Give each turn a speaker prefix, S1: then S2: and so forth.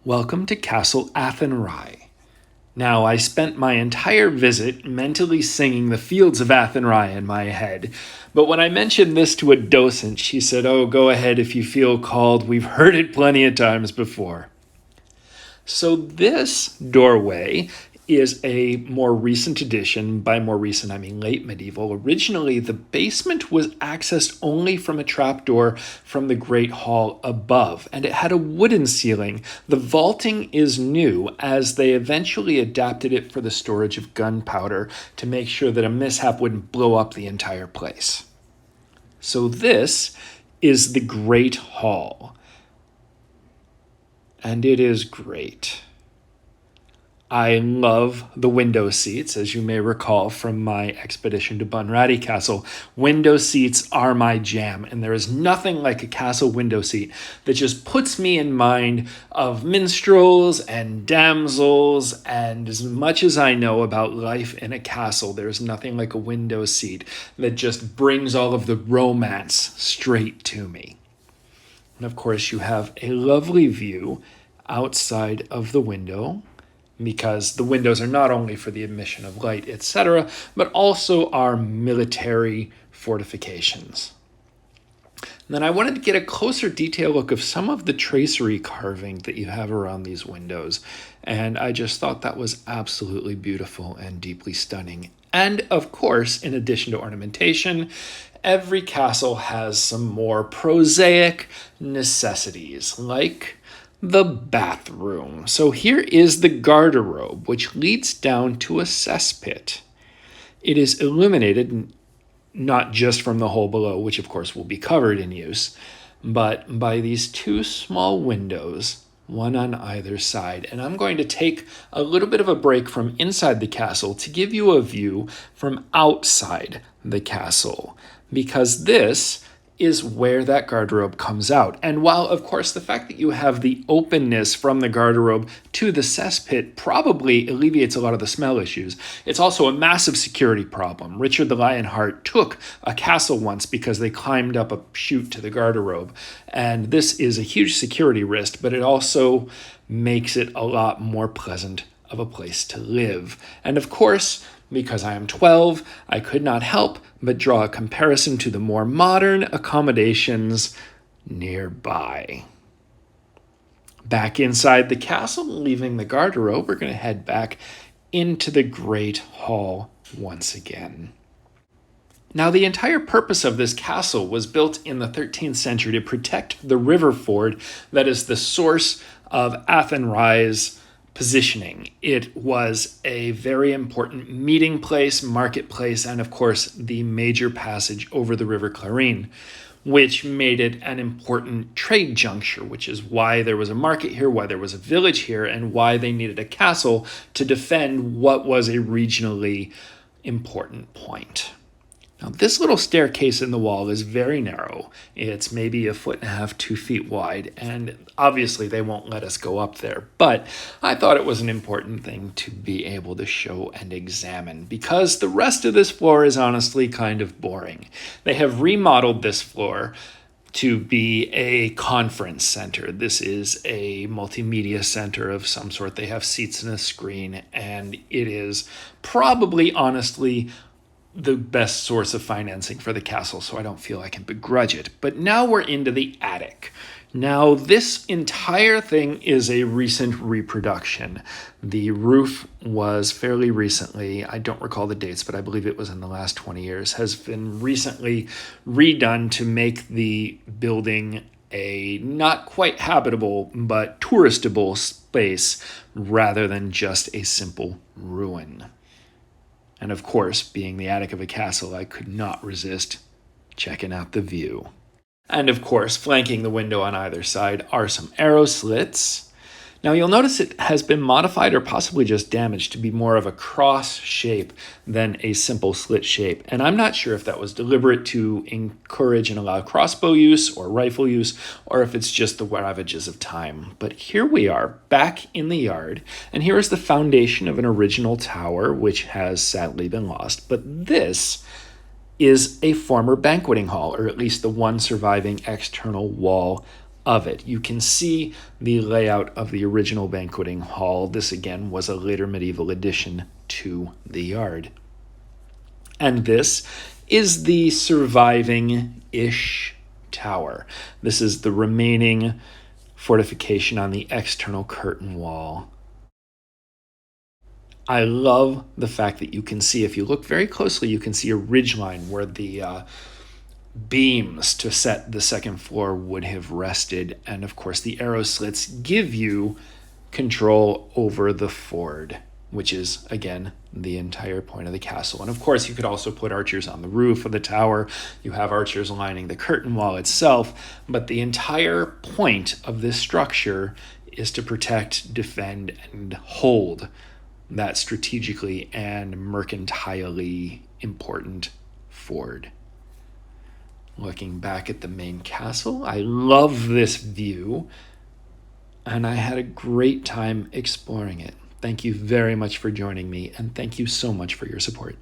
S1: Welcome to Castle Athenry. Now, I spent my entire visit mentally singing the fields of Athenry in my head, but when I mentioned this to a docent, she said, "Oh, go ahead if you feel called. We've heard it plenty of times before." So this doorway is a more recent addition. By more recent, I mean late medieval. Originally, the basement was accessed only from a trapdoor from the Great Hall above, and it had a wooden ceiling. The vaulting is new, as they eventually adapted it for the storage of gunpowder to make sure that a mishap wouldn't blow up the entire place. So this is the Great Hall. And it is great. I love the window seats, as you may recall from my expedition to Bunratty Castle. Window seats are my jam, and there is nothing like a castle window seat that just puts me in mind of minstrels and damsels, and as much as I know about life in a castle, there's nothing like a window seat that just brings all of the romance straight to me. And of course, you have a lovely view outside of the window, because the windows are not only for the admission of light, etc., but also are military fortifications. And then I wanted to get a closer detail look of some of the tracery carving that you have around these windows, and I just thought that was absolutely beautiful and deeply stunning. And of course, in addition to ornamentation, every castle has some more prosaic necessities, like the bathroom. So here is the garderobe, which leads down to a cesspit. It is illuminated not just from the hole below, which of course will be covered in use, but by these two small windows, one on either side. And I'm going to take a little bit of a break from inside the castle to give you a view from outside the castle, because this is where that garderobe comes out. And while, of course, the fact that you have the openness from the garderobe to the cesspit probably alleviates a lot of the smell issues, it's also a massive security problem. Richard the Lionheart took a castle once because they climbed up a chute to the garderobe. And this is a huge security risk, but it also makes it a lot more pleasant of a place to live. And of course, because I am 12, I could not help but draw a comparison to the more modern accommodations nearby. Back inside the castle, leaving the garderobe, we're going to head back into the Great Hall once again. Now, the entire purpose of this castle was built in the 13th century to protect the river ford that is the source of Athenry's positioning. It was a very important meeting place, marketplace, and of course the major passage over the River Clarine, which made it an important trade juncture, which is why there was a market here, why there was a village here, and why they needed a castle to defend what was a regionally important point. Now, this little staircase in the wall is very narrow. It's maybe 1.5 feet, 2 feet wide, and obviously they won't let us go up there. But I thought it was an important thing to be able to show and examine, because the rest of this floor is honestly kind of boring. They have remodeled this floor to be a conference center. This is a multimedia center of some sort. They have seats and a screen, and it is probably, honestly, the best source of financing for the castle, so I don't feel I can begrudge it. But now we're into the attic. Now, this entire thing is a recent reproduction. The roof was fairly recently, I don't recall the dates, but I believe it was in the last 20 years, has been recently redone to make the building a not quite habitable, but touristable space rather than just a simple ruin. And of course, being the attic of a castle, I could not resist checking out the view. And of course, flanking the window on either side are some arrow slits. Now you'll notice it has been modified or possibly just damaged to be more of a cross shape than a simple slit shape. And I'm not sure if that was deliberate to encourage and allow crossbow use or rifle use, or if it's just the ravages of time. But here we are, back in the yard, and here is the foundation of an original tower, which has sadly been lost. But this is a former banqueting hall, or at least the one surviving external wall of it. You can see the layout of the original banqueting hall. This, again, was a later medieval addition to the yard. And this is the surviving-ish tower. This is the remaining fortification on the external curtain wall. I love the fact that you can see, if you look very closely, you can see a ridgeline where the beams to set the second floor would have rested. And of course, the arrow slits give you control over the ford, which is, again, the entire point of the castle. And of course, you could also put archers on the roof of the tower. You have archers lining the curtain wall itself. But the entire point of this structure is to protect, defend, and hold that strategically and mercantilely important ford. Looking back at the main castle, I love this view, and I had a great time exploring it. Thank you very much for joining me, and thank you so much for your support.